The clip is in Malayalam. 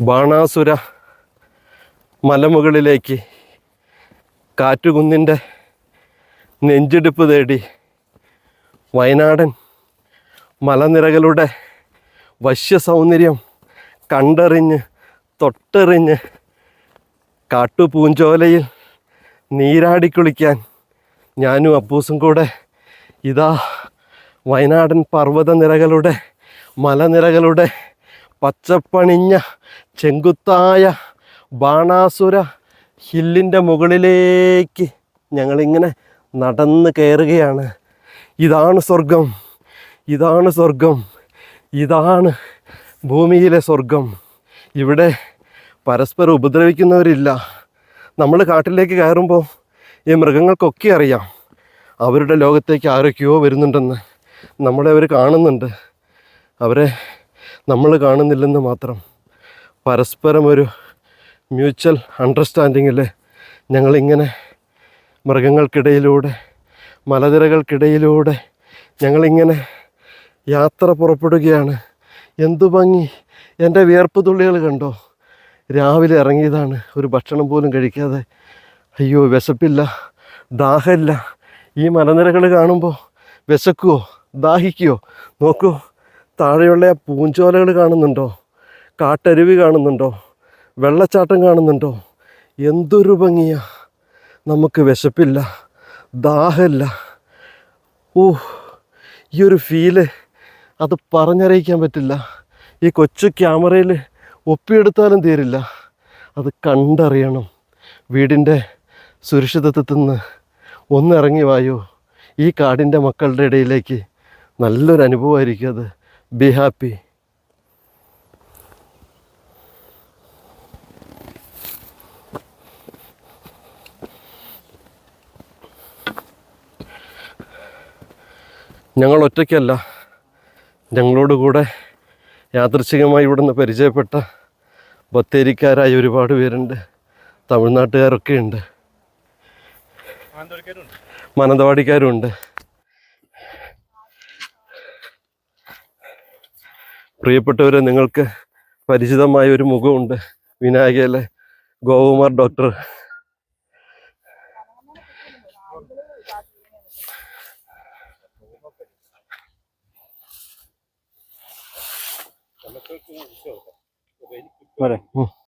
ബാണാസുര മലമുകളിലേക്ക് കാറ്റുകുന്നിൻ്റെ നെഞ്ചിടിപ്പ് തേടി വയനാടൻ മലനിരകളുടെ വശ്യസൗന്ദര്യം കണ്ടറിഞ്ഞ് തൊട്ടെറിഞ്ഞ് കാട്ടുപൂഞ്ചോലയിൽ നീരാടിക്കുളിക്കാൻ ഞാനും അപ്പൂസും കൂടെ ഇതാ വയനാടൻ പർവ്വതനിരകളുടെ മലനിരകളുടെ പച്ചപ്പണിഞ്ഞ ചെങ്കുത്തായ ബാണാസുര ഹില്ലിൻ്റെ മുകളിലേക്ക് ഞങ്ങളിങ്ങനെ നടന്ന് കയറുകയാണ്. ഇതാണ് സ്വർഗം, ഇതാണ് സ്വർഗം, ഇതാണ് ഭൂമിയിലെ സ്വർഗം. ഇവിടെ പരസ്പരം ഉപദ്രവിക്കുന്നവരില്ല. നമ്മൾ കാട്ടിലേക്ക് കയറുമ്പോൾ ഈ മൃഗങ്ങൾക്കൊക്കെ അറിയാം അവരുടെ ലോകത്തേക്ക് ആരൊക്കെയോ വരുന്നുണ്ടെന്ന്. നമ്മളെ അവർ കാണുന്നുണ്ട്, അവരെ നമ്മൾ കാണുന്നില്ലെന്ന് മാത്രം. പരസ്പരം ഒരു മ്യൂച്വൽ അണ്ടർസ്റ്റാൻഡിങ്ങിൽ ഞങ്ങളിങ്ങനെ മൃഗങ്ങൾക്കിടയിലൂടെ മലനിരകൾക്കിടയിലൂടെ ഞങ്ങളിങ്ങനെ യാത്ര പുറപ്പെടുകയാണ്. എന്തു ഭംഗി! എൻ്റെ വിയർപ്പ് തുള്ളികൾ കണ്ടോ? രാവിലെ ഇറങ്ങിയതാണ്, ഒരു ഭക്ഷണം പോലും കഴിക്കാതെ. അയ്യോ, വിശപ്പില്ല, ദാഹമില്ല. ഈ മലനിരകൾ കാണുമ്പോൾ വിശക്കുമോ ദാഹിക്കുമോ? നോക്കൂ, താഴെയുള്ള ആ പൂഞ്ചോലകൾ കാണുന്നുണ്ടോ? കാട്ടരുവി കാണുന്നുണ്ടോ? വെള്ളച്ചാട്ടം കാണുന്നുണ്ടോ? എന്തൊരു ഭംഗിയാ! നമുക്ക് വിശപ്പില്ല, ദാഹമില്ല. ഓ, ഈ ഒരു ഫീല് അത് പറഞ്ഞറിയിക്കാൻ പറ്റില്ല. ഈ കൊച്ചു ക്യാമറയിൽ ഒപ്പിയെടുത്താലും തീരില്ല. അത് കണ്ടറിയണം. വീടിൻ്റെ സുരക്ഷിതത്വത്തിൽ നിന്ന് ഒന്നിറങ്ങി വായോ ഈ കാടിൻ്റെ മക്കളുടെ ഇടയിലേക്ക്. നല്ലൊരു അനുഭവമായിരിക്കും അത്. Be happy. ഞങ്ങൾ ഒറ്റയ്ക്കല്ല, ഞങ്ങളോട് കൂടെ യാദൃച്ഛികമായി ഇവിടുന്ന് പരിചയപ്പെട്ട ബത്തേരിക്കാരായ ഒരുപാട് പേരുണ്ട്, തമിഴ്നാട്ടുകാരൊക്കെ ഉണ്ട്, മാനന്തവാടിക്കാരുണ്ട്. പ്രിയപ്പെട്ടവരെ, നിങ്ങൾക്ക് പരിചിതമായ ഒരു മുഖമുണ്ട്, വിനായകയിലെ ഗോപകുമാർ ഡോക്ടർ.